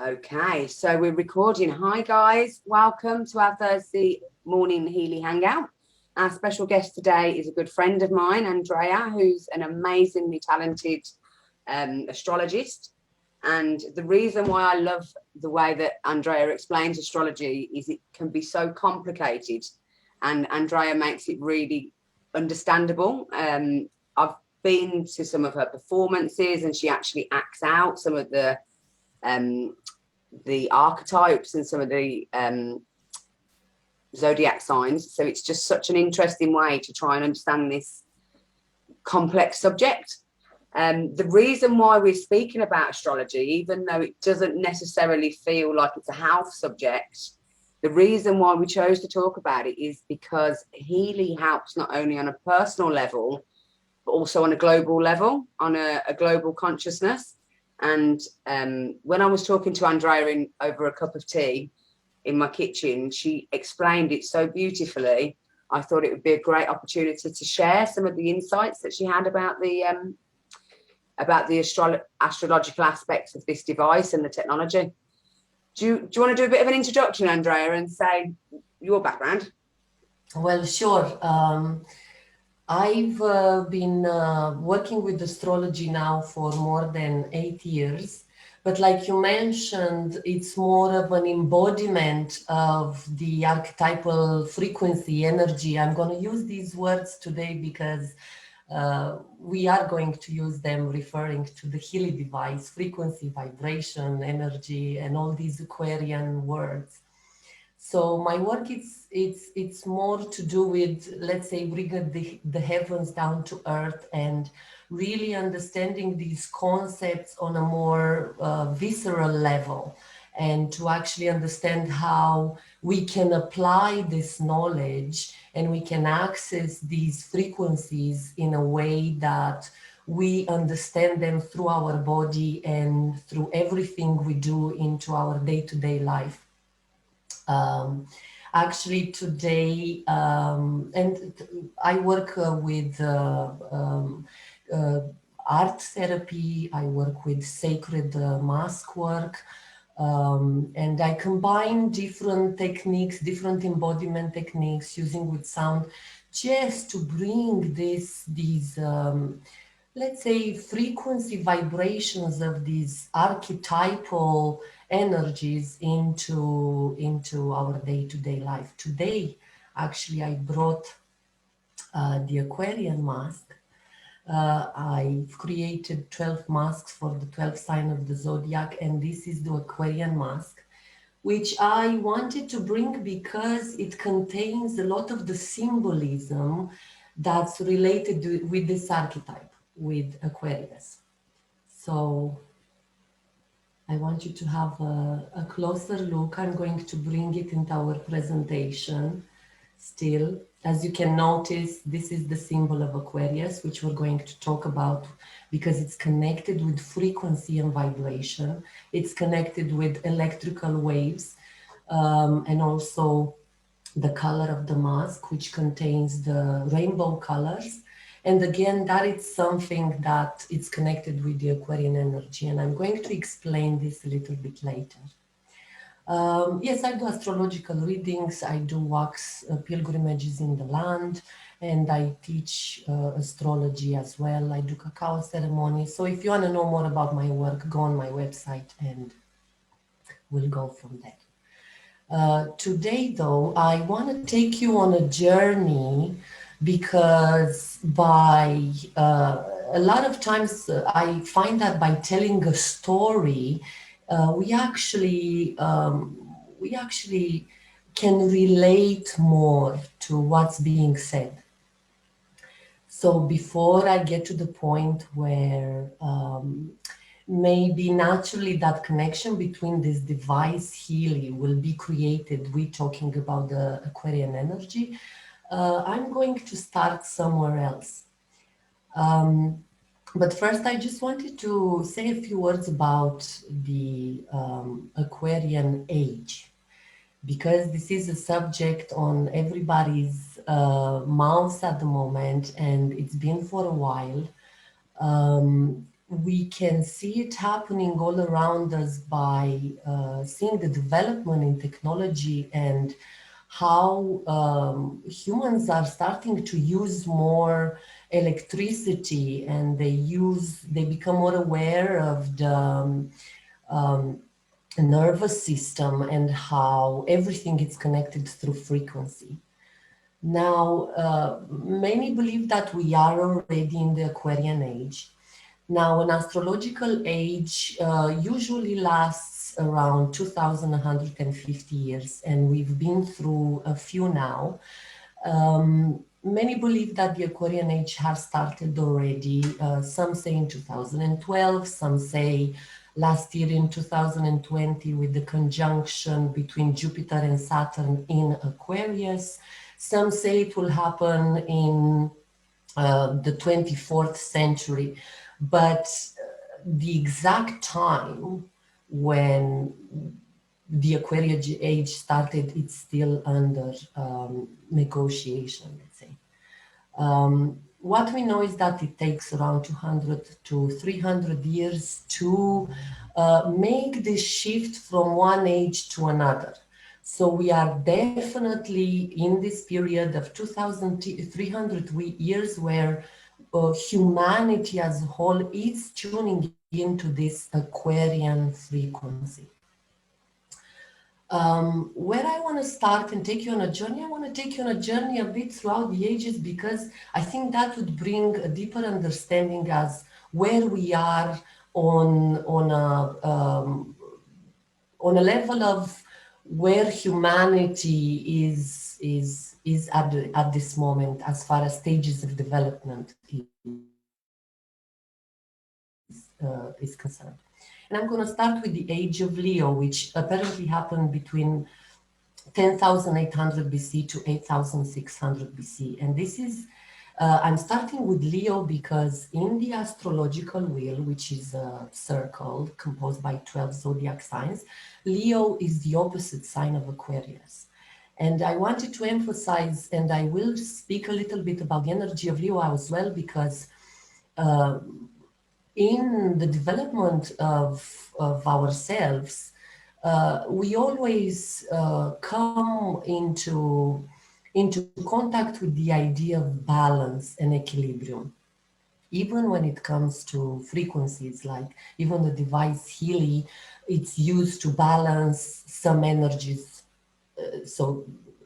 Okay, so we're recording. Hi guys, welcome to our Thursday morning Healy Hangout. Our special guest today is a good friend of mine, Andreea, who's an amazingly talented astrologist. And the reason why I love the way that Andreea explains astrology is it can be so complicated, and Andreea makes it really understandable. I've been to some of her performances, and she actually acts out some of the archetypes and some of the zodiac signs. So it's just such an interesting way to try and understand this complex subject. The reason why we're speaking about astrology, even though it doesn't necessarily feel like it's a health subject, the reason why we chose to talk about it is because Healy helps not only on a personal level, but also on a global level, on a global consciousness. And when I was talking to Andreea over a cup of tea in my kitchen, she explained it so beautifully. I thought it would be a great opportunity to share some of the insights that she had about the astrological aspects of this device and the technology. Do you want to do a bit of an introduction, Andreea, and say your background? Well, sure. I've been working with astrology now for more than 8 years. But like you mentioned, it's more of an embodiment of the archetypal frequency energy. I'm going to use these words today because we are going to use them referring to the Healy device, frequency, vibration, energy, and all these Aquarian words. So my work it's more to do with, let's say, bringing the heavens down to earth and really understanding these concepts on a more visceral level, and to actually understand how we can apply this knowledge and we can access these frequencies in a way that we understand them through our body and through everything we do into our day-to-day life. Actually today, and I work with art therapy, I work with sacred mask work, and I combine different techniques, different embodiment techniques using with sound, just to bring these let's say frequency vibrations of these archetypal energies into our day-to-day life. Today, actually, I brought the Aquarian mask. I've created 12 masks for the 12 sign of the zodiac, and this is the Aquarian mask, which I wanted to bring because it contains a lot of the symbolism that's related with this archetype, with Aquarius. So I want you to have a closer look. I'm going to bring it into our presentation still. As you can notice, this is the symbol of Aquarius, which we're going to talk about because it's connected with frequency and vibration. It's connected with electrical waves, and also the color of the mask, which contains the rainbow colors. And again, that is something that is connected with the Aquarian energy. And I'm going to explain this a little bit later. Yes, I do astrological readings. I do wax pilgrimages in the land, and I teach astrology as well. I do cacao ceremonies. So if you want to know more about my work, go on my website and we'll go from there. Today, though, I want to take you on a journey because a lot of times I find that by telling a story, we actually can relate more to what's being said. So before I get to the point where maybe naturally that connection between this device Healy will be created, we're talking about the Aquarian energy, I'm going to start somewhere else. But first, I just wanted to say a few words about the Aquarian age, because this is a subject on everybody's mouths at the moment, and it's been for a while. we can see it happening all around us by seeing the development in technology and how humans are starting to use more electricity, and they become more aware of the nervous system and how everything is connected through frequency. Now, many believe that we are already in the Aquarian age. Now, an astrological age usually lasts around 2,150 years, and we've been through a few now. Many believe that the Aquarian age has started already. Some say in 2012, some say last year in 2020 with the conjunction between Jupiter and Saturn in Aquarius. Some say it will happen in the 24th century, but the exact time when the Aquarian age started, it's still under negotiation, let's say. What we know is that it takes around 200 to 300 years to make this shift from one age to another. So we are definitely in this period of 2,300 years where humanity as a whole is tuning into this Aquarian frequency. Where I want to start and take you on a journey, I want to take you on a journey a bit throughout the ages, because I think that would bring a deeper understanding as where we are on a level of where humanity is at this moment as far as stages of development is concerned. And I'm going to start with the age of Leo, which apparently happened between 10,800 BC to 8,600 BC. And this is, I'm starting with Leo because in the astrological wheel, which is a circle composed by 12 zodiac signs, Leo is the opposite sign of Aquarius. And I wanted to emphasize, and I will speak a little bit about the energy of Leo as well, because in the development of ourselves, we always come into contact with the idea of balance and equilibrium. Even when it comes to frequencies, like even the device Healy, it's used to balance some energies. So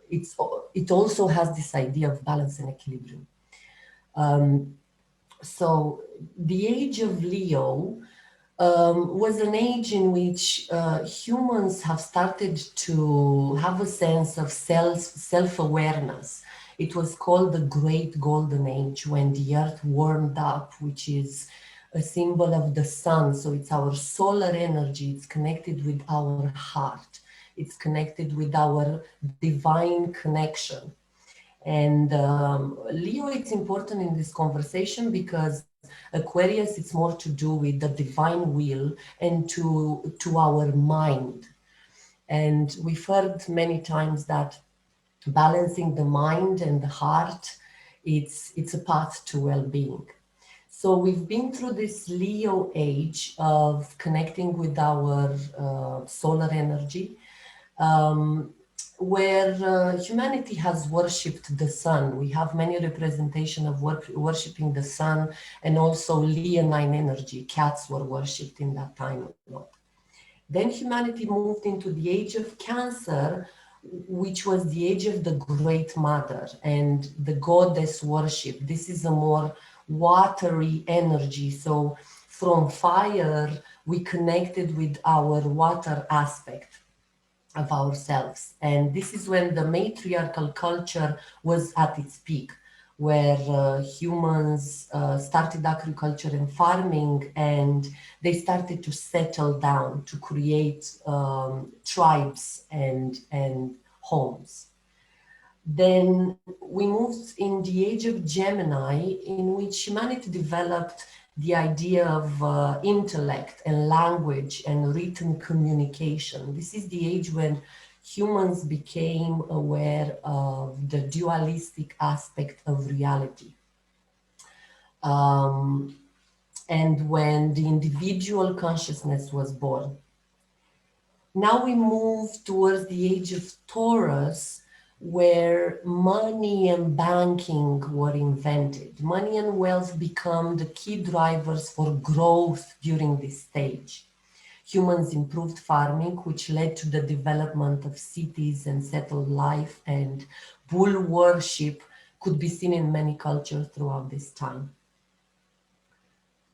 it also has this idea of balance and equilibrium. So the age of Leo was an age in which humans have started to have a sense of self-awareness. It was called the Great Golden Age, when the earth warmed up, which is a symbol of the sun. So it's our solar energy. It's connected with our heart. It's connected with our divine connection. And Leo, it's important in this conversation because Aquarius, it's more to do with the divine will and to our mind. And we've heard many times that balancing the mind and the heart, it's a path to well-being. So we've been through this Leo age of connecting with our solar energy, where humanity has worshipped the sun. We have many representation of worshipping the sun, and also leonine energy. Cats were worshipped in that time a lot. Then humanity moved into the age of Cancer, which was the age of the Great Mother and the goddess worship. This is a more watery energy. So from fire, we connected with our water aspect of ourselves. And this is when the matriarchal culture was at its peak, where humans started agriculture and farming, and they started to settle down to create tribes and homes. Then we moved in the age of Gemini, in which humanity developed the idea of intellect and language and written communication. This is the age when humans became aware of the dualistic aspect of reality. and when the individual consciousness was born. Now we move towards the age of Taurus, where money and banking were invented. Money and wealth become the key drivers for growth during this stage. Humans improved farming, which led to the development of cities and settled life, and bull worship could be seen in many cultures throughout this time.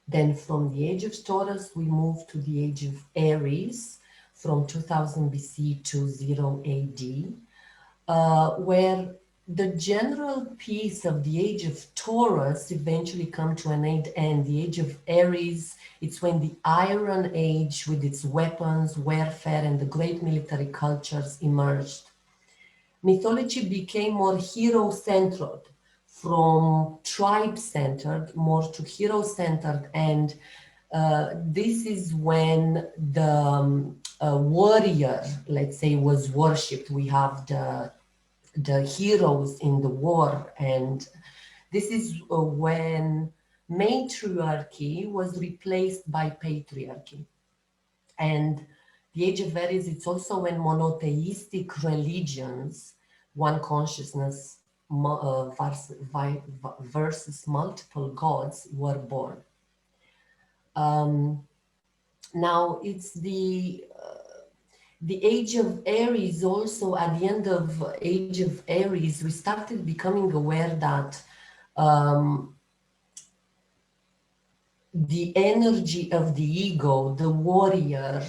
Then from the age of Taurus, we move to the age of Aries, from 2000 BC to 0 AD, where the general piece of the age of Taurus eventually come to an end. The age of Aries, it's when the Iron Age with its weapons, warfare, and the great military cultures emerged. Mythology became more hero-centered, from tribe-centered more to hero-centered, and this is when the warrior, let's say, was worshipped. We have the heroes in the war, and this is when matriarchy was replaced by patriarchy. And the age of Aries, it's also when monotheistic religions, one consciousness versus multiple gods, were born. Now it's the age of Aries. Also, at the end of age of Aries, we started becoming aware that the energy of the ego, the warrior,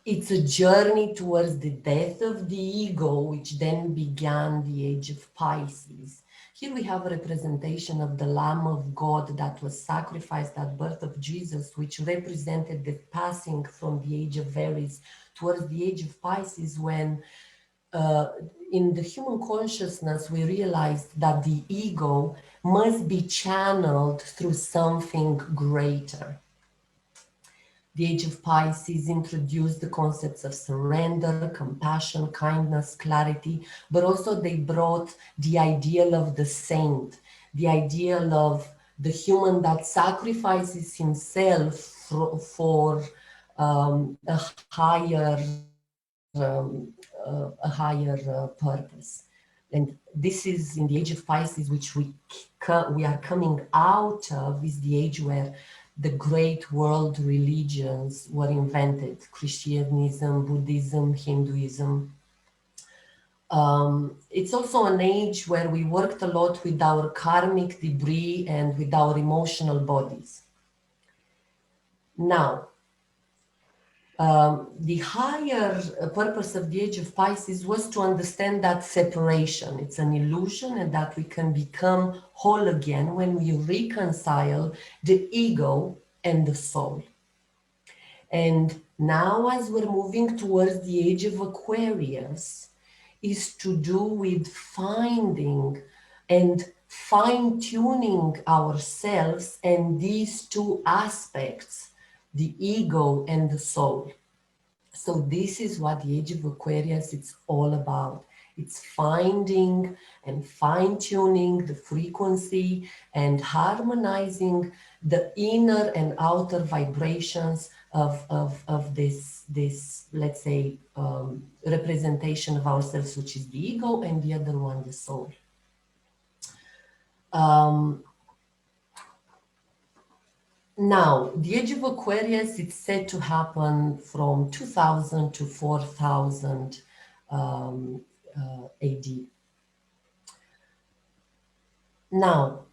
it's a journey towards the death of the ego, which then began the age of Pisces. Here we have a representation of the Lamb of God that was sacrificed at birth of Jesus, which represented the passing from the age of Aries towards the age of Pisces, when in the human consciousness we realized that the ego must be channeled through something greater. The age of Pisces introduced the concepts of surrender, compassion, kindness, clarity, but also they brought the ideal of the saint, the ideal of the human that sacrifices himself for a higher purpose. And this is in the age of Pisces, which we are coming out of, is the age where the great world religions were invented: Christianism, Buddhism, Hinduism. It's also an age where we worked a lot with our karmic debris and with our emotional bodies. Now, the higher purpose of the age of Pisces was to understand that separation, it's an illusion, and that we can become whole again when we reconcile the ego and the soul. And now, as we're moving towards the age of Aquarius, is to do with finding and fine-tuning ourselves and these two aspects, the ego and the soul. So this is what the age of Aquarius is all about. It's finding and fine-tuning the frequency and harmonizing the inner and outer vibrations of this let's say, representation of ourselves, which is the ego, and the other one, the soul. Now, the age of Aquarius, it's said to happen from 2000 to 4000 AD. Now,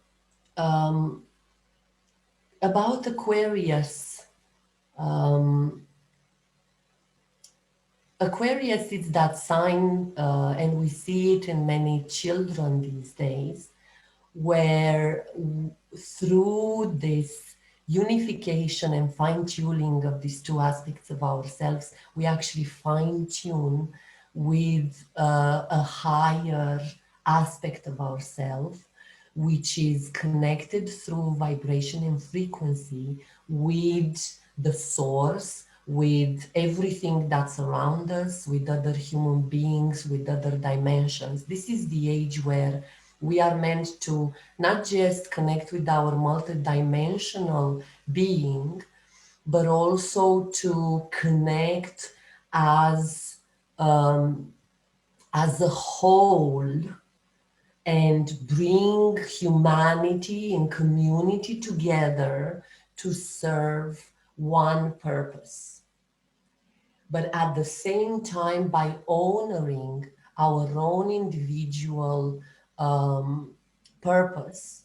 about Aquarius, Aquarius is that sign, and we see it in many children these days, where through this unification and fine-tuning of these two aspects of ourselves, we actually fine-tune with a higher aspect of ourselves, which is connected through vibration and frequency with the source, with everything that's around us, with other human beings, with other dimensions. This is the age where We are meant to not just connect with our multidimensional being, but also to connect as as a whole and bring humanity and community together to serve one purpose. But at the same time, by honoring our own individual purpose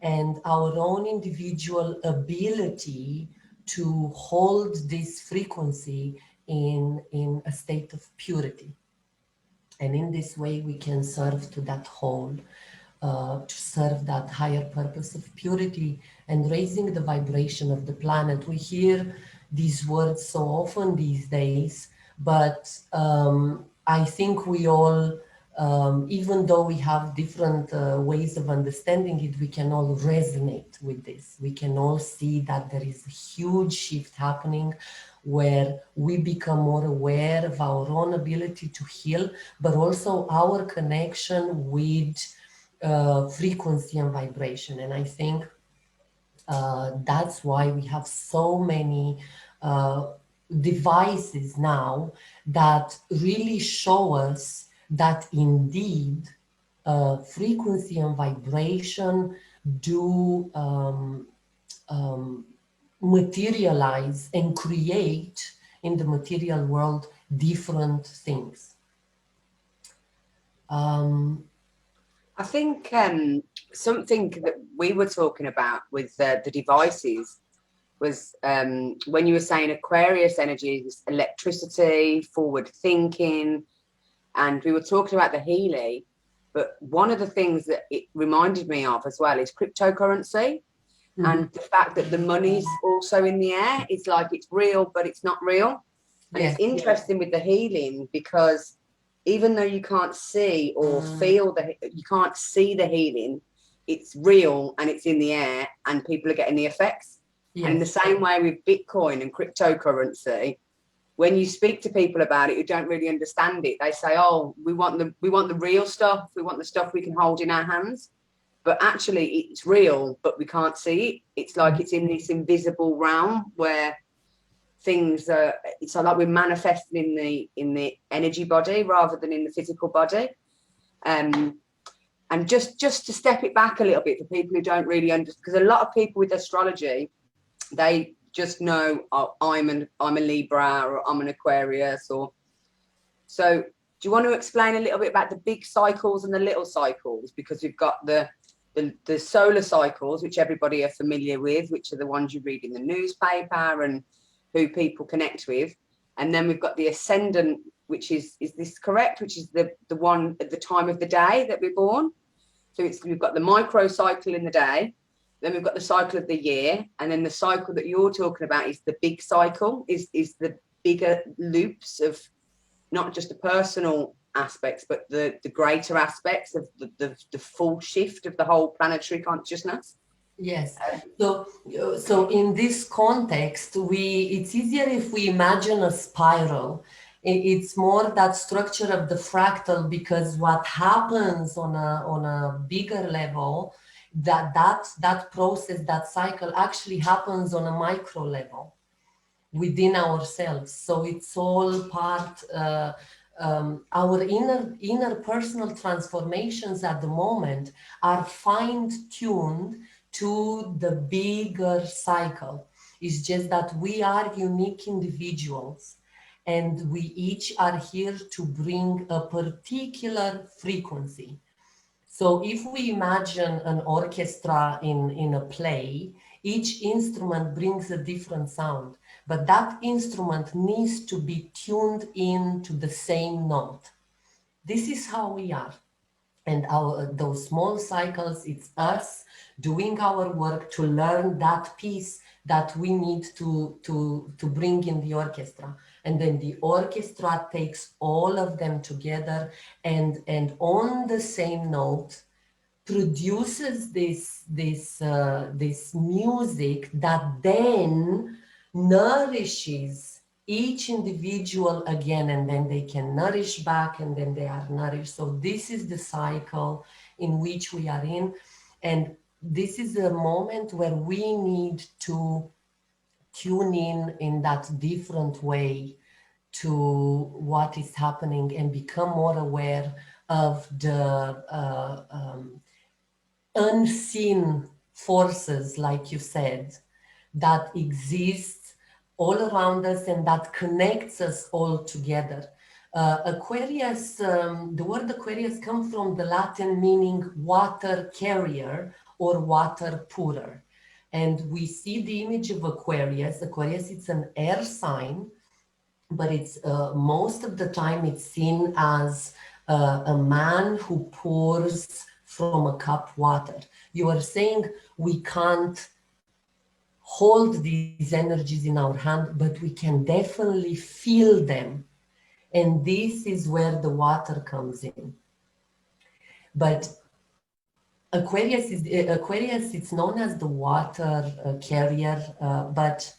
and our own individual ability to hold this frequency in a state of purity. And in this way, we can serve to that whole, to serve that higher purpose of purity and raising the vibration of the planet. We hear these words so often these days, but I think we all, even though we have different ways of understanding it, we can all resonate with this. We can all see that there is a huge shift happening where we become more aware of our own ability to heal, but also our connection with frequency and vibration. And I think that's why we have so many devices now that really show us that indeed frequency and vibration do materialize and create in the material world different things. I think something that we were talking about with the devices was when you were saying Aquarius energy is electricity, forward thinking, and we were talking about the Healy, but one of the things that it reminded me of as well is cryptocurrency. Mm-hmm. And the fact that the money's also in the air. It's like it's real, but it's not real. And it's interesting with the healing because even though you can't see or feel you can't see the healing, it's real and it's in the air and people are getting the effects. Yes. And in the same way with Bitcoin and cryptocurrency, when you speak to people about it who don't really understand it, they say, oh, we want the real stuff. We want the stuff we can hold in our hands. But actually it's real, but we can't see it. It's like it's in this invisible realm where things are, it's like we're manifesting in the energy body rather than in the physical body. And just to step it back a little bit for people who don't really understand, because a lot of people with astrology, they just know, oh, I'm a Libra or I'm an Aquarius, or so. Do you want to explain a little bit about the big cycles and the little cycles? Because we've got the solar cycles, which everybody are familiar with, which are the ones you read in the newspaper and who people connect with. And then we've got the ascendant, which is this correct? Which is the one at the time of the day that we're born. So we've got the micro cycle in the day, then we've got the cycle of the year, and then the cycle that you're talking about is the big cycle, is the bigger loops of not just the personal aspects, but the greater aspects of the full shift of the whole planetary consciousness. Yes. So in this context, it's easier if we imagine a spiral. It's more that structure of the fractal, because what happens on a bigger level, that process, that cycle actually happens on a micro level within ourselves. So it's all part, our inner personal transformations at the moment are fine-tuned to the bigger cycle. It's just that we are unique individuals and we each are here to bring a particular frequency. So if we imagine an orchestra in a play, each instrument brings a different sound, but that instrument needs to be tuned in to the same note. This is how we are. And those small cycles, it's us doing our work to learn that piece that we need to bring in the orchestra. And then the orchestra takes all of them together and on the same note produces this music that then nourishes each individual again, and then they can nourish back, and then they are nourished. So this is the cycle in which we are in. And this is a moment where we need to tune in that different way to what is happening and become more aware of the unseen forces, like you said, that exist all around us and that connects us all together. Aquarius, the word Aquarius comes from the Latin meaning water carrier or water pourer. And we see the image of Aquarius. Aquarius, it's an air sign, but it's most of the time it's seen as a man who pours from a cup water. You are saying we can't hold these energies in our hand, but we can definitely feel them. And this is where the water comes in. But Aquarius, it's known as the water carrier, but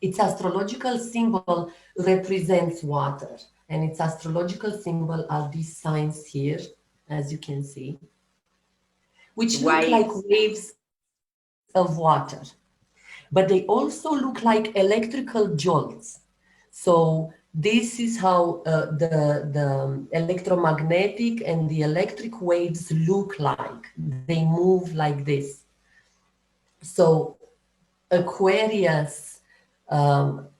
its astrological symbol represents water. And its astrological symbol are these signs here, as you can see, which look like waves of water. But they also look like electrical jolts. So this is how the electromagnetic and the electric waves look like. They move like this. So Aquarius,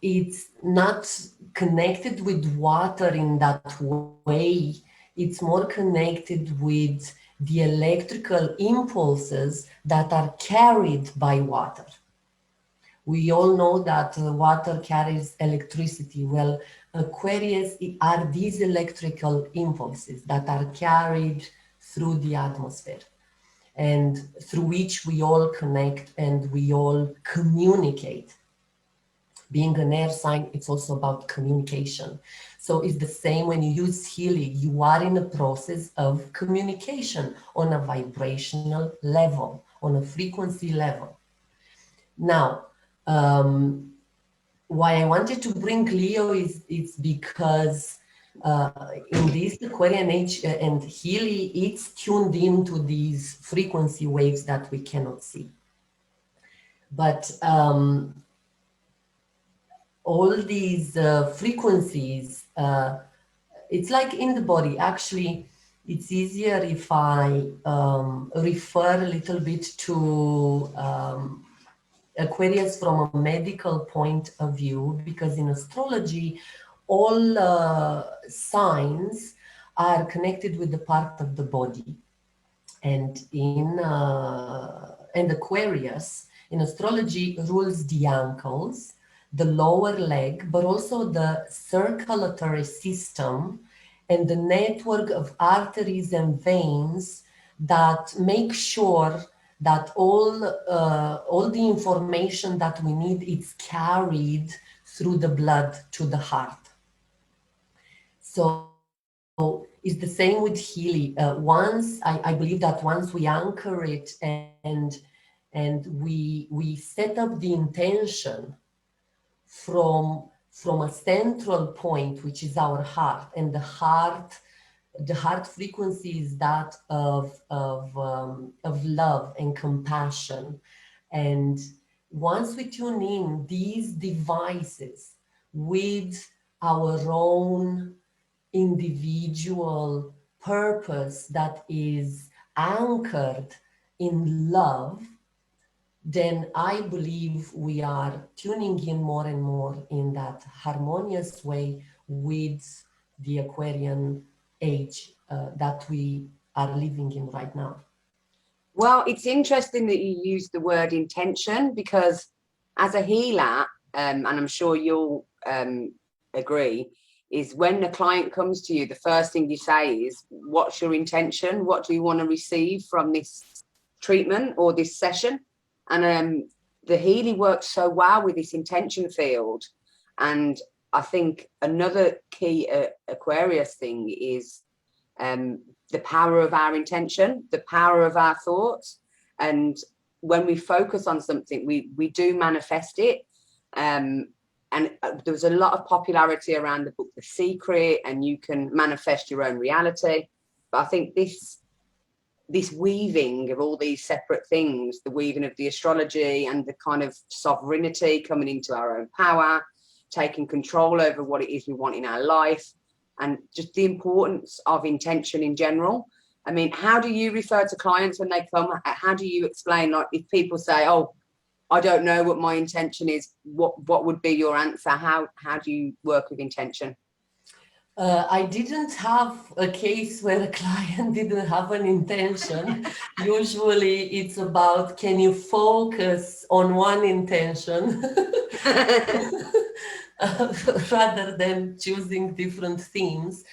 it's not connected with water in that way. It's more connected with the electrical impulses that are carried by water. We all know that water carries electricity. Well, Aquarius are these electrical impulses that are carried through the atmosphere and through which we all connect and we all communicate. Being an air sign, it's also about communication. So it's the same when you use Healy, you are in a process of communication on a vibrational level, on a frequency level. Now, why I wanted to bring Leo is it's because in this Aquarian age and Healy, it's tuned into these frequency waves that we cannot see. But all these frequencies, it's like in the body. Actually, it's easier if I refer a little bit to Aquarius from a medical point of view, because in astrology, all signs are connected with the part of the body. And in Aquarius, in astrology, rules the ankles, the lower leg, but also the circulatory system and the network of arteries and veins that make sure that all the information that we need is carried through the blood to the heart. So it's the same with Healy. I believe that once we anchor it and we set up the intention from a central point, which is our heart, and the heart frequency is that of love and compassion. And once we tune in these devices with our own individual purpose that is anchored in love, then I believe we are tuning in more and more in that harmonious way with the Aquarian age that we are living in right now. Well, it's interesting that you use the word intention, because as a healer, and I'm sure you'll agree, is when the client comes to you, the first thing you say is, what's your intention? What do you want to receive from this treatment or this session? And the Healy works so well with this intention field. And I think another key Aquarius thing is the power of our intention, the power of our thoughts. And when we focus on something, we do manifest it. there was a lot of popularity around the book The Secret, and you can manifest your own reality. But I think this weaving of all these separate things, the weaving of the astrology and the kind of sovereignty, coming into our own power, taking control over what it is we want in our life, and just the importance of intention in general. I mean, how do you refer to clients when they come? How do you explain, like, if people say, oh, I don't know what my intention is, what would be your answer? How do you work with intention? I didn't have a case where a client didn't have an intention. Usually it's about, can you focus on one intention rather than choosing different themes.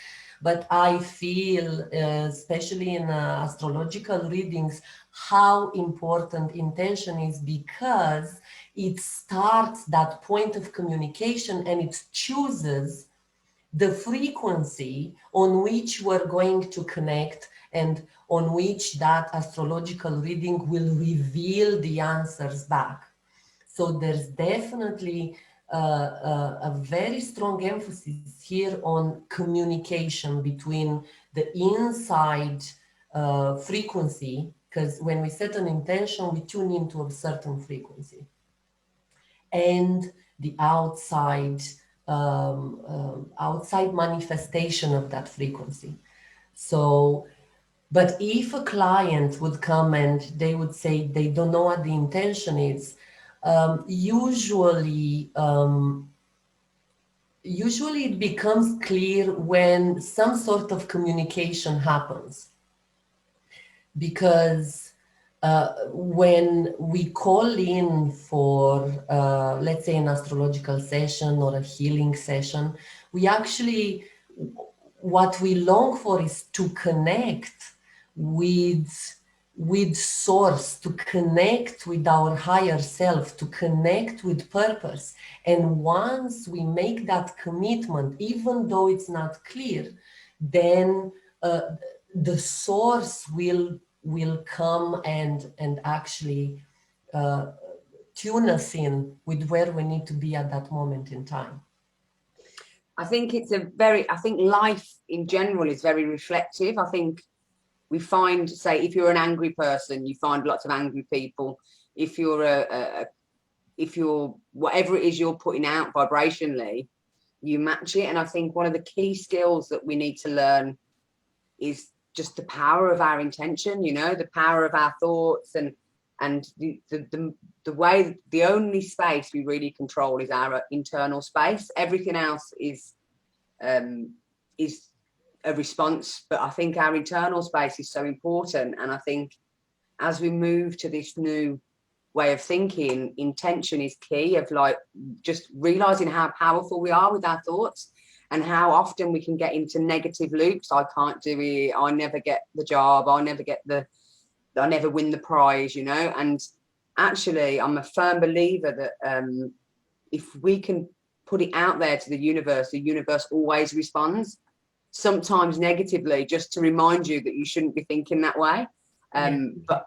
But I feel, especially in astrological readings, how important intention is, because it starts that point of communication and it chooses the frequency on which we're going to connect and on which that astrological reading will reveal the answers back. So there's definitely a very strong emphasis here on communication between the inside frequency, because when we set an intention, we tune into a certain frequency, and the outside outside manifestation of that frequency. So, but if a client would come and they would say they don't know what the intention is, usually it becomes clear when some sort of communication happens, because when we call in for, let's say, an astrological session or a healing session, we actually, what we long for is to connect with source, to connect with our higher self, to connect with purpose. And once we make that commitment, even though it's not clear, then the source will come and actually tune us in with where we need to be at that moment in time. I think I think life in general is very reflective. I think we find, say, if you're an angry person, you find lots of angry people. If you're if you're whatever it is you're putting out vibrationally, you match it. And I think one of the key skills that we need to learn is just the power of our intention, you know, the power of our thoughts, and the way, the only space we really control is our internal space. Everything else is a response, but I think our internal space is so important. And I think as we move to this new way of thinking, intention is key, of like just realizing how powerful we are with our thoughts, and how often we can get into negative loops. I can't do it, I never get the job, I never win the prize, you know. And actually, I'm a firm believer that if we can put it out there to the universe always responds, sometimes negatively, just to remind you that you shouldn't be thinking that way. But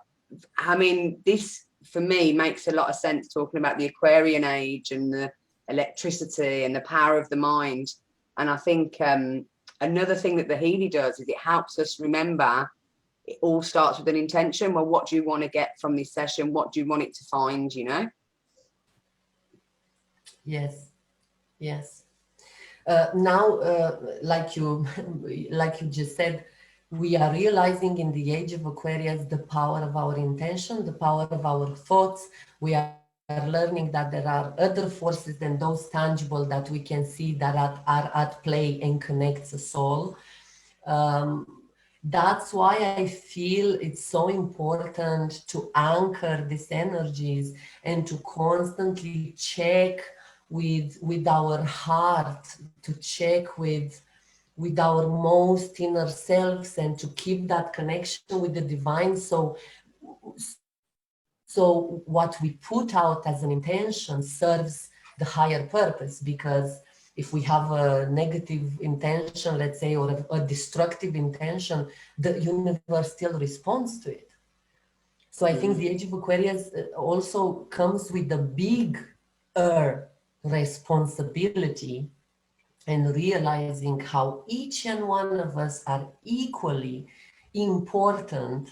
I mean, this for me makes a lot of sense, talking about the Aquarian age and the electricity and the power of the mind. And I think another thing that the Healy does is it helps us remember it all starts with an intention. Well, what do you want to get from this session? What do you want it to find, you know? Yes, yes. Now, like you just said, we are realizing in the age of Aquarius the power of our intention, the power of our thoughts. We are learning that there are other forces than those tangible that we can see that are at play and connects us all. That's why I feel it's so important to anchor these energies and to constantly check with our heart, to check with our most inner selves, and to keep that connection with the divine. So what we put out as an intention serves the higher purpose, because if we have a negative intention, let's say, or a destructive intention, the universe still responds to it. So I think the age of Aquarius also comes with the big responsibility and realizing how each and one of us are equally important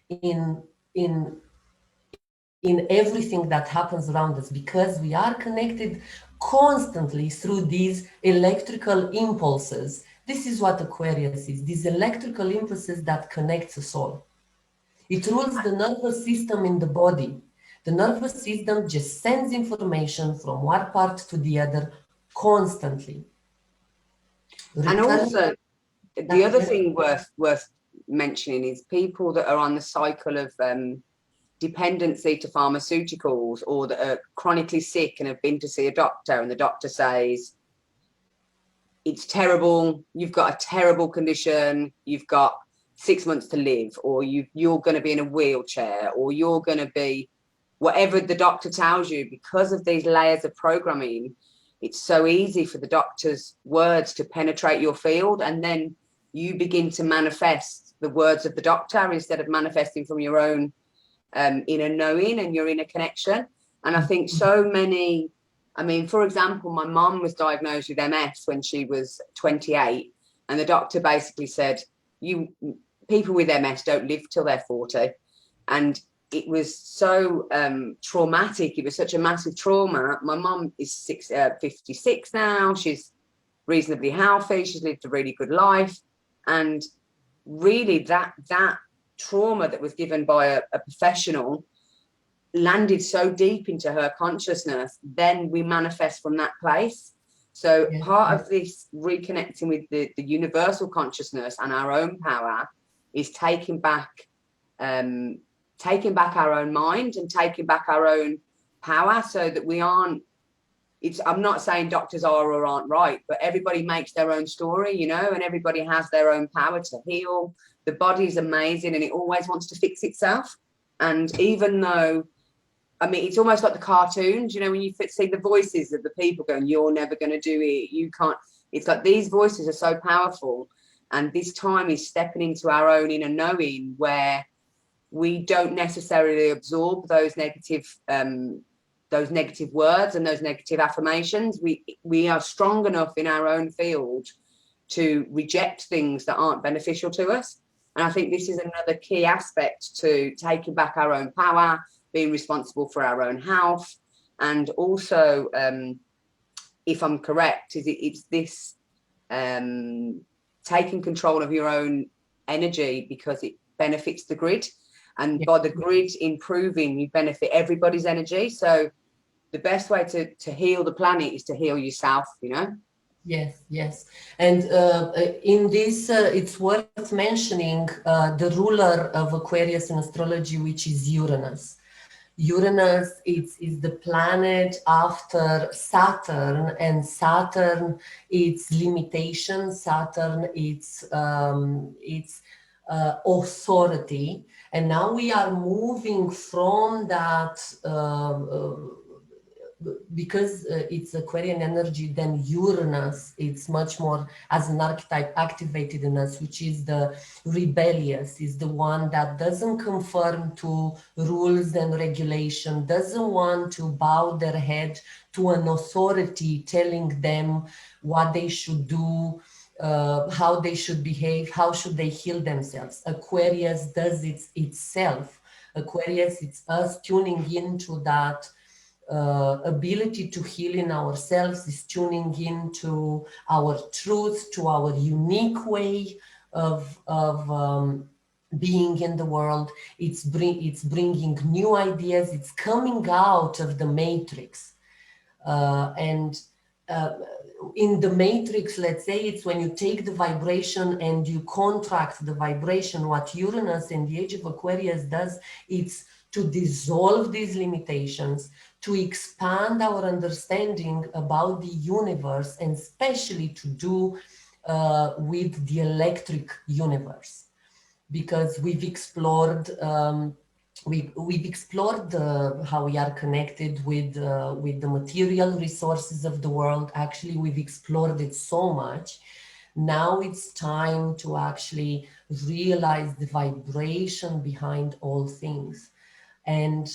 in in in everything that happens around us, because we are connected constantly through these electrical impulses. This is what Aquarius is, these electrical impulses that connect us all. It rules the nervous system in the body. The nervous system just sends information from one part to the other constantly. And also, the other Yes. thing worth mentioning is people that are on the cycle of dependency to pharmaceuticals, or that are chronically sick and have been to see a doctor, and the doctor says, it's terrible, you've got a terrible condition, you've got 6 months to live, or you're going to be in a wheelchair, or you're going to be whatever the doctor tells you. Because of these layers of programming, it's so easy for the doctor's words to penetrate your field, and then you begin to manifest the words of the doctor instead of manifesting from your own inner knowing and your inner connection. And I think so many, I mean, for example, my mom was diagnosed with MS when she was 28, and the doctor basically said, people with MS don't live till they're 40. And it was so traumatic. It was such a massive trauma. My mom is 56 now. She's reasonably healthy. She's lived a really good life. And really that trauma that was given by a professional landed so deep into her consciousness, then we manifest from that place. So part of this reconnecting with the universal consciousness and our own power is taking back our own mind and taking back our own power, so that we aren't, I'm not saying doctors are or aren't right, but everybody makes their own story, you know, and everybody has their own power to heal. The body's amazing and it always wants to fix itself. And even though, I mean, it's almost like the cartoons, you know, when you see the voices of the people going, you're never going to do it, you can't. It's like these voices are so powerful. And this time is stepping into our own inner knowing, where we don't necessarily absorb those negative words and those negative affirmations. We are strong enough in our own field to reject things that aren't beneficial to us. And I think this is another key aspect to taking back our own power, being responsible for our own health. And also, if I'm correct, it's this taking control of your own energy, because it benefits the grid. And by the grid improving, you benefit everybody's energy. So the best way to heal the planet is to heal yourself, you know? Yes. And in this, it's worth mentioning the ruler of Aquarius in astrology, which is Uranus. Uranus is the planet after Saturn, and Saturn, its limitation, Saturn, its authority. And now we are moving from that, because it's Aquarian energy, then Uranus, it's much more as an archetype activated in us, which is the rebellious, is the one that doesn't conform to rules and regulation, doesn't want to bow their head to an authority telling them what they should do, how they should behave, how should they heal themselves. Aquarius does it itself. Aquarius, it's us tuning into that ability to heal in ourselves, is tuning into our truth, to our unique way of being in the world. It's bringing new ideas. It's coming out of the matrix. In the matrix, let's say, it's when you take the vibration and you contract the vibration. What Uranus in the age of Aquarius does, it's to dissolve these limitations, to expand our understanding about the universe, and especially to do with the electric universe, because we've explored we've explored how we are connected with the material resources of the world. Actually, we've explored it so much. Now it's time to actually realize the vibration behind all things. And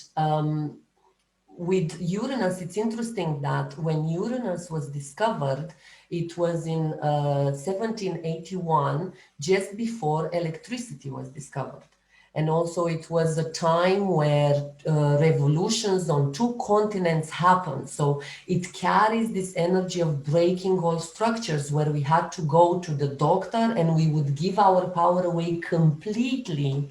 with Uranus, it's interesting that when Uranus was discovered, it was in 1781, just before electricity was discovered. And also it was a time where revolutions on two continents happened. So it carries this energy of breaking all structures, where we had to go to the doctor and we would give our power away completely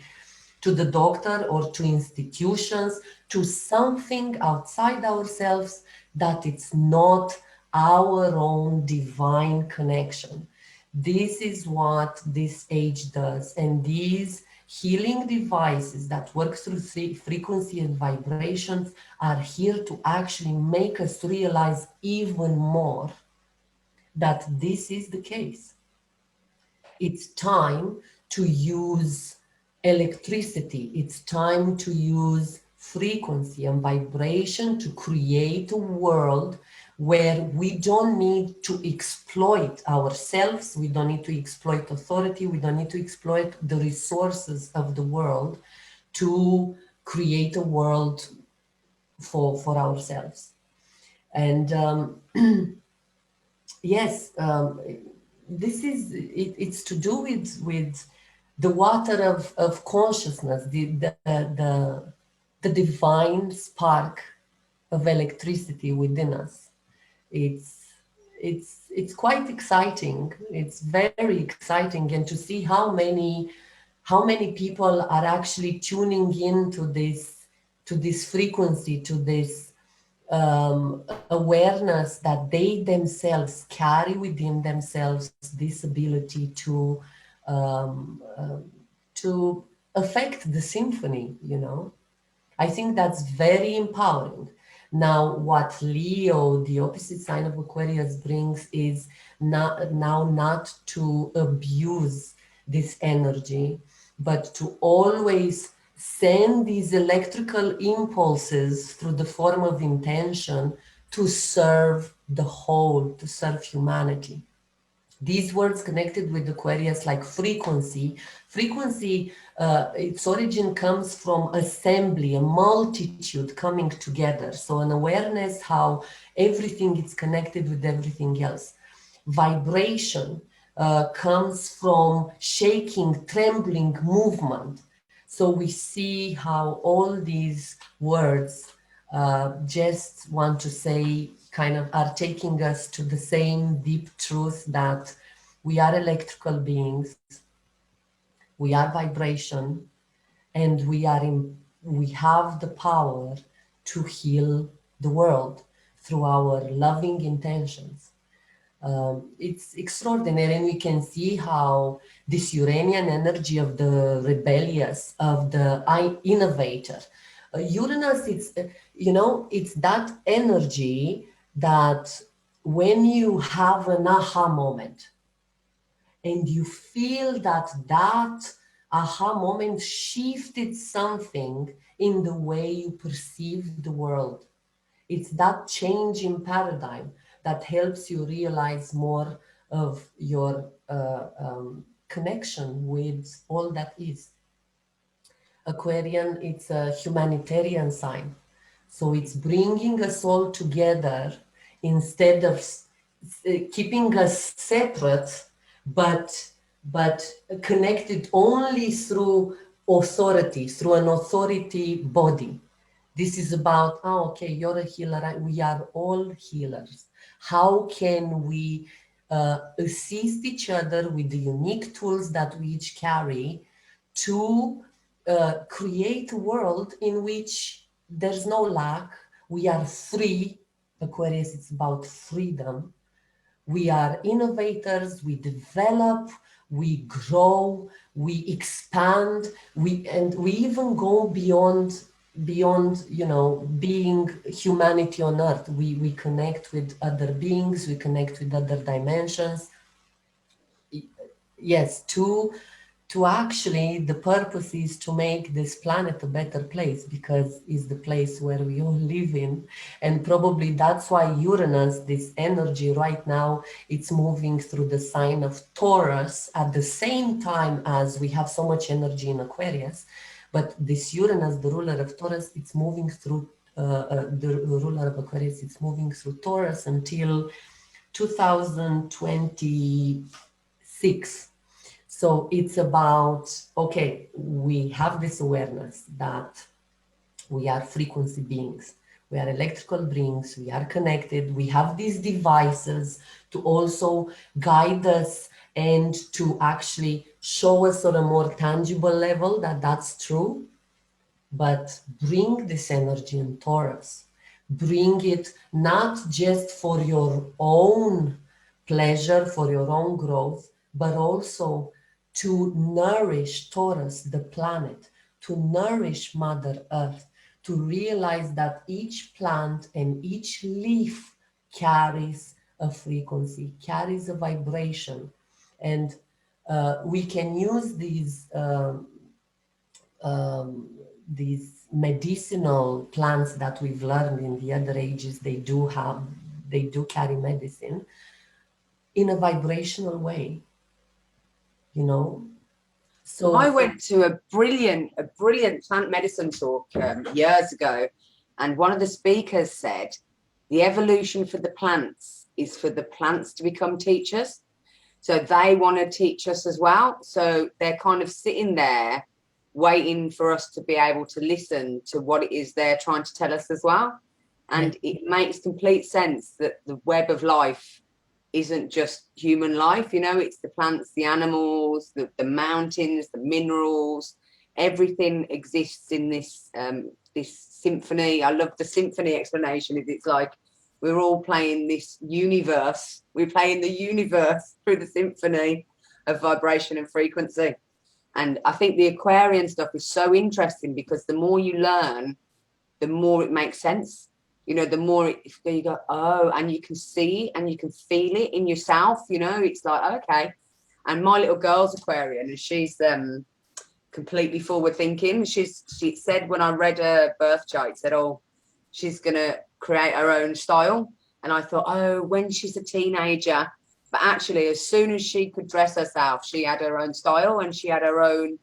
to the doctor or to institutions, to something outside ourselves, that it's not our own divine connection. This is what this age does. And these healing devices that work through frequency and vibrations are here to actually make us realize even more that this is the case. It's time to use electricity. It's time to use frequency and vibration to create a world where we don't need to exploit ourselves, we don't need to exploit authority, we don't need to exploit the resources of the world to create a world for ourselves. And yes, this is, it's to do with the water of consciousness, the divine spark of electricity within us. It's quite exciting. It's very exciting, and to see how many people are actually tuning into this frequency, to this awareness that they themselves carry within themselves, this ability to affect the symphony, you know. I think that's very empowering. Now, what Leo, the opposite sign of Aquarius, brings is not to abuse this energy, but to always send these electrical impulses through the form of intention to serve the whole, to serve humanity. These words connected with Aquarius, like frequency, its origin comes from assembly, a multitude coming together. So an awareness how everything is connected with everything else. Vibration comes from shaking, trembling, movement. So we see how all these words just want to say, kind of are taking us to the same deep truth that we are electrical beings, we are vibration, and we have the power to heal the world through our loving intentions. It's extraordinary, and we can see how this Uranian energy of the rebellious, of the innovator, Uranus, it's that energy that when you have an aha moment and you feel that aha moment shifted something in the way you perceive the world, it's that change in paradigm that helps you realize more of your connection with all that is. Aquarian, it's a humanitarian sign. So it's bringing us all together instead of keeping us separate, but connected only through authority, through an authority body. This is about, oh, okay, you're a healer, we are all healers. How can we assist each other with the unique tools that we each carry to create a world in which there's no lack, we are free. Aquarius, it's about freedom. We are innovators, we develop, we grow, we expand, we even go beyond being humanity on earth. We connect with other beings, we connect with other dimensions. Yes, to actually, the purpose is to make this planet a better place, because it's the place where we all live in. And probably that's why Uranus, this energy right now, it's moving through the sign of Taurus at the same time as we have so much energy in Aquarius. But this Uranus, the ruler of Taurus, it's moving through the ruler of Aquarius, it's moving through Taurus until 2026. So it's about, okay, we have this awareness that we are frequency beings. We are electrical beings. We are connected. We have these devices to also guide us and to actually show us on a more tangible level that that's true. But bring this energy in Taurus. Bring it not just for your own pleasure, for your own growth, but also to nourish Taurus, the planet, to nourish Mother Earth, to realize that each plant and each leaf carries a frequency, carries a vibration. And we can use these medicinal plants that we've learned in the other ages. They do carry medicine in a vibrational way, you know. So I went to a brilliant plant medicine talk years ago, and one of the speakers said the evolution for the plants is for the plants to become teachers. So they want to teach us as well. So they're kind of sitting there waiting for us to be able to listen to what it is they're trying to tell us as well. And it makes complete sense that the web of life isn't just human life, you know, it's the plants, the animals, the mountains, the minerals, everything exists in this this symphony. I love the symphony explanation. It's like we're all playing this universe. We're playing the universe through the symphony of vibration and frequency. And I think the Aquarian stuff is so interesting because the more you learn, the more it makes sense. You know, the more you go, oh, and you can see and you can feel it in yourself, you know, it's like, okay. And my little girl's Aquarian and she's completely forward thinking. She said when I read her birth chart, it said, oh, she's going to create her own style. And I thought, oh, when she's a teenager. But actually, as soon as she could dress herself, she had her own style and she had her own.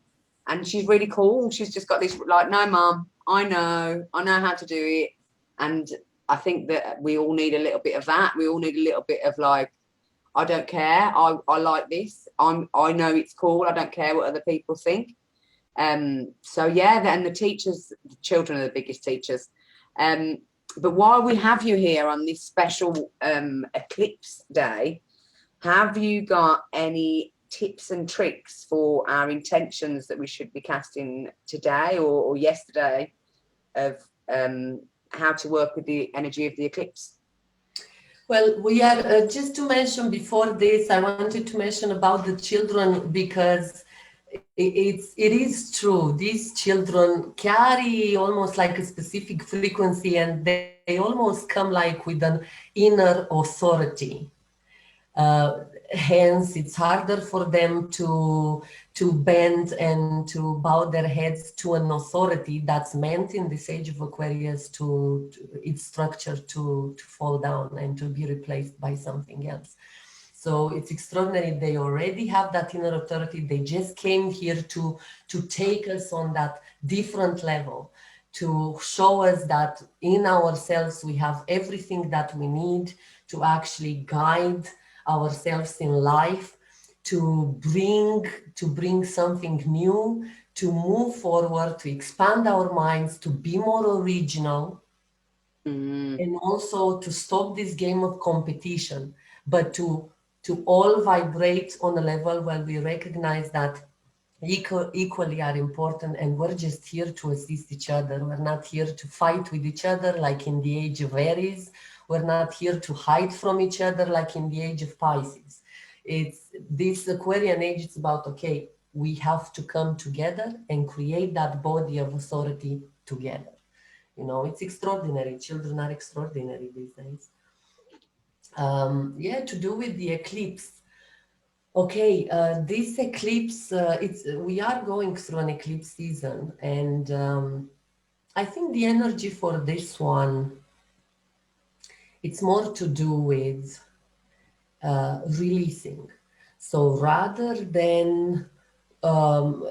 And she's really cool. She's just got this like, no, Mum, I know how to do it. And I think that we all need a little bit of that. We all need a little bit of like, I don't care. I like this. I know it's cool. I don't care what other people think. So yeah, and the teachers, the children are the biggest teachers. But while we have you here on this special eclipse day, have you got any tips and tricks for our intentions that we should be casting today or yesterday of how to work with the energy of the eclipse? well, we are just to mention before this, I wanted to mention about the children because it is true. These children carry almost like a specific frequency and they almost come like with an inner authority. Hence, it's harder for them to bend and to bow their heads to an authority that's meant in this age of Aquarius to its structure to fall down and to be replaced by something else. So it's extraordinary. They already have that inner authority. They just came here to take us on that different level, to show us that in ourselves we have everything that we need to actually guide ourselves in life, to bring something new, to move forward, to expand our minds, to be more original, and also to stop this game of competition, but to all vibrate on a level where we recognize that equally are important and we're just here to assist each other. We're not here to fight with each other like in the age of Aries. We're not here to hide from each other like in the age of Pisces. It's this Aquarian age, it's about, okay, we have to come together and create that body of authority together. You know, it's extraordinary. Children are extraordinary these days. Yeah, to do with the eclipse. Okay, this eclipse, we are going through an eclipse season, and I think the energy for this one, it's more to do with releasing. So rather than um,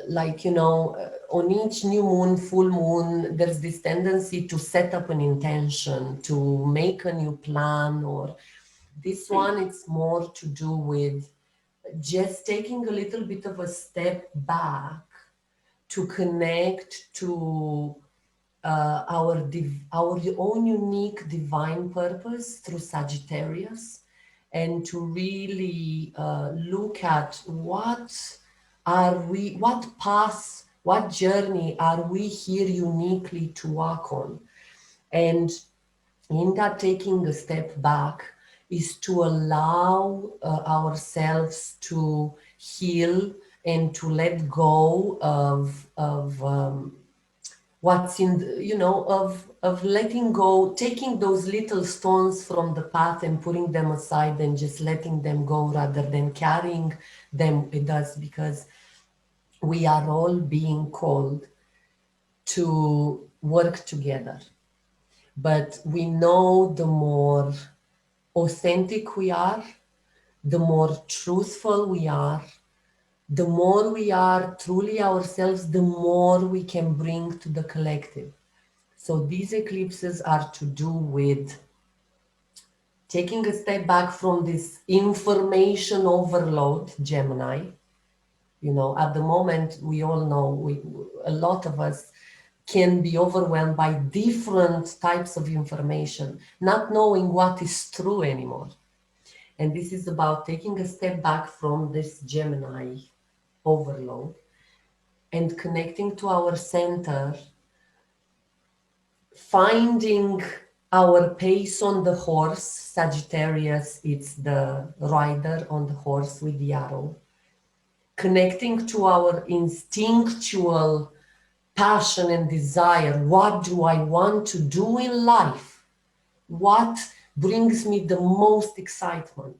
like, you know, on each new moon, full moon, there's this tendency to set up an intention, to make a new plan, or this one, it's more to do with just taking a little bit of a step back to connect to our own unique divine purpose through Sagittarius, and to really look at what path, what journey are we here uniquely to walk on. And in that, taking a step back is to allow ourselves to heal and to let go of what's in you know, of letting go, taking those little stones from the path and putting them aside and just letting them go rather than carrying them with us, because we are all being called to work together. But we know the more authentic we are, the more truthful we are, the more we are truly ourselves, the more we can bring to the collective. So these eclipses are to do with taking a step back from this information overload, Gemini. You know, at the moment, we all know, a lot of us can be overwhelmed by different types of information, not knowing what is true anymore. And this is about taking a step back from this Gemini overload and connecting to our center, finding our pace on the horse. Sagittarius, it's the rider on the horse with the arrow. Connecting to our instinctual passion and desire. What do I want to do in life? What brings me the most excitement?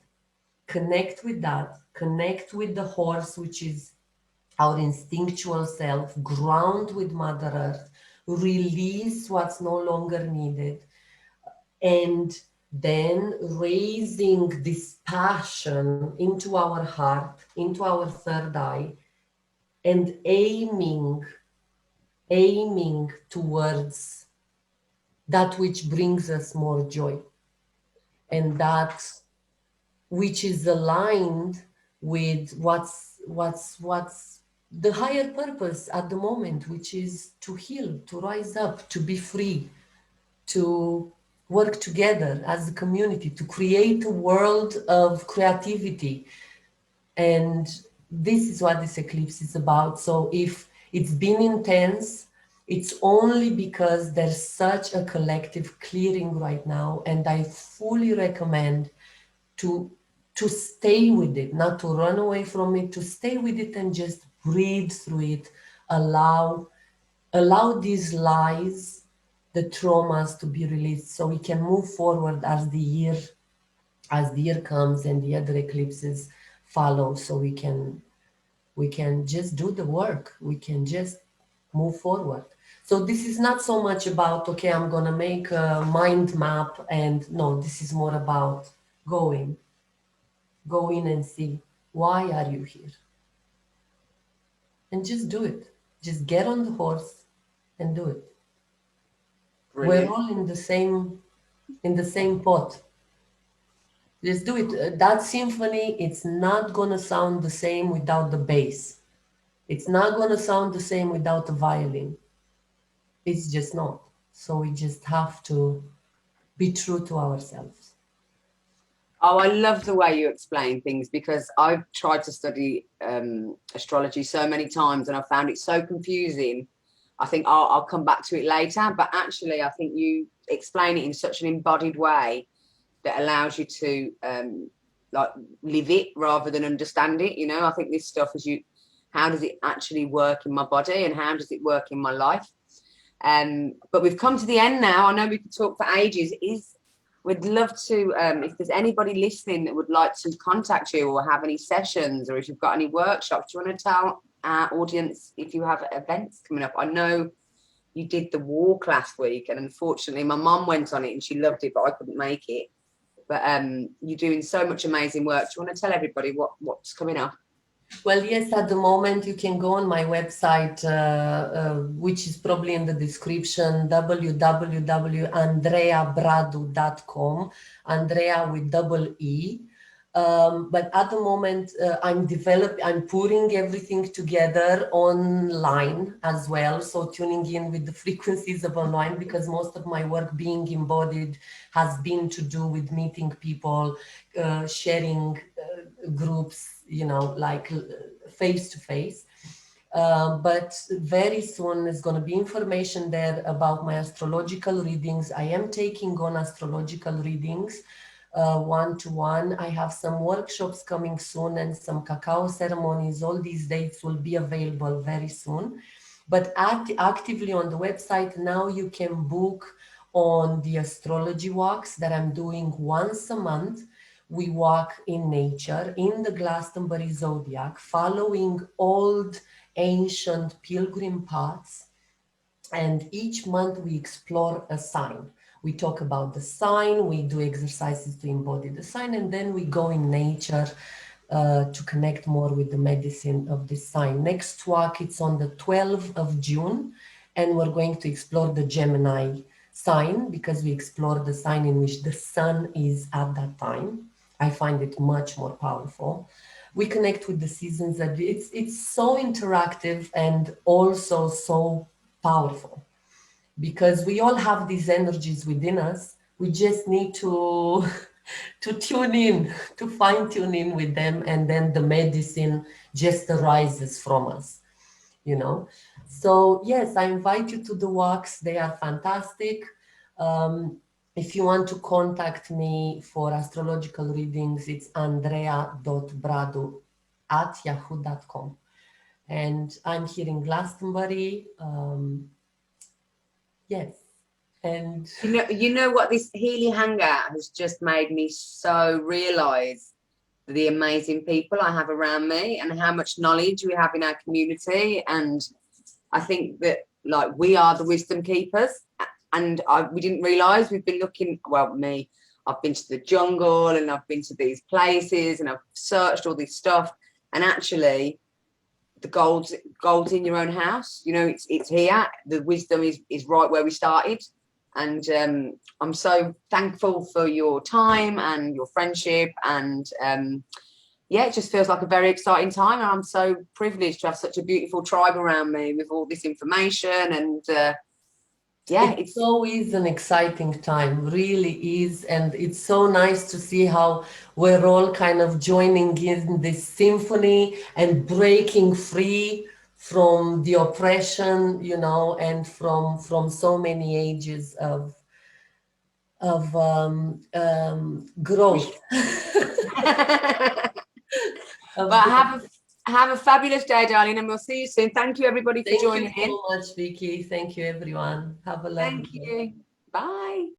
Connect with that. Connect with the horse, which is our instinctual self. Ground with Mother Earth. Release what's no longer needed. And then raising this passion into our heart, into our third eye, and aiming towards that which brings us more joy, and that which is aligned with what's the higher purpose at the moment, which is to heal, to rise up, to be free, to work together as a community, to create a world of creativity. And this is what this eclipse is about. So if it's been intense, it's only because there's such a collective clearing right now. And I fully recommend to stay with it, not to run away from it, to stay with it and just breathe through it. Allow these lies, the traumas, to be released, so we can move forward as the year comes and the other eclipses follow. So we can just do the work. We can just move forward. So this is not so much about, okay, I'm gonna make a mind map, and no, this is more about go in and see, why are you here? And just do it. Just get on the horse and do it. Brilliant. We're all in the same pot. Just do it. That symphony, it's not gonna sound the same without the bass. It's not gonna sound the same without the violin. It's just not. So we just have to be true to ourselves. Oh, I love the way you explain things, because I've tried to study astrology so many times and I found it so confusing. I think I'll come back to it later, but actually I think you explain it in such an embodied way that allows you to like live it rather than understand it. You know, I think this stuff is how does it actually work in my body and how does it work in my life? But we've come to the end now. I know we could talk for ages. We'd love to, if there's anybody listening that would like to contact you or have any sessions, or if you've got any workshops, do you want to tell our audience if you have events coming up? I know you did the walk last week, and unfortunately my mum went on it and she loved it, but I couldn't make it. But you're doing so much amazing work. Do you want to tell everybody what's coming up? Well, yes, at the moment you can go on my website, which is probably in the description, www.andreabradu.com, Andrea with double E. But at the moment, I'm putting everything together online as well. So tuning in with the frequencies of online, because most of my work being embodied has been to do with meeting people, sharing groups, like face to face. But very soon is going to be information there about my astrological readings. I am taking on astrological readings one-to-one. I have some workshops coming soon and some cacao ceremonies. All these dates will be available very soon. But actively on the website now you can book on the astrology walks that I'm doing once a month. We walk in nature, in the Glastonbury zodiac, following old, ancient pilgrim paths. And each month we explore a sign. We talk about the sign, we do exercises to embody the sign, and then we go in nature to connect more with the medicine of this sign. Next walk, it's on the 12th of June, and we're going to explore the Gemini sign, because we explore the sign in which the sun is at that time. I find it much more powerful. We connect with the seasons. That it's so interactive and also so powerful, because we all have these energies within us. We just need to to tune in, to fine tune in with them, and then the medicine just arises from us, you know. So yes, I invite you to the walks. They are fantastic. If you want to contact me for astrological readings, it's andrea.bradu@yahoo.com. And I'm here in Glastonbury. Yes. And You know what, this Healy Hangout has just made me so realise the amazing people I have around me and how much knowledge we have in our community. And I think that, like, we are the wisdom keepers, and we didn't realise we've been looking, well, me, I've been to the jungle and I've been to these places and I've searched all this stuff, and actually the gold's in your own house. You know, it's here. The wisdom is right where we started. And I'm so thankful for your time and your friendship, and yeah, it just feels like a very exciting time, and I'm so privileged to have such a beautiful tribe around me with all this information. And yeah, it so is an exciting time, really is. And it's so nice to see how we're all kind of joining in this symphony and breaking free from the oppression, and from so many ages of growth. But have a fabulous day, darling, and we'll see you soon. Thank you, everybody, for joining in. Thank you so much, Vicky. Thank you, everyone. Have a lovely day. Thank you. Bye.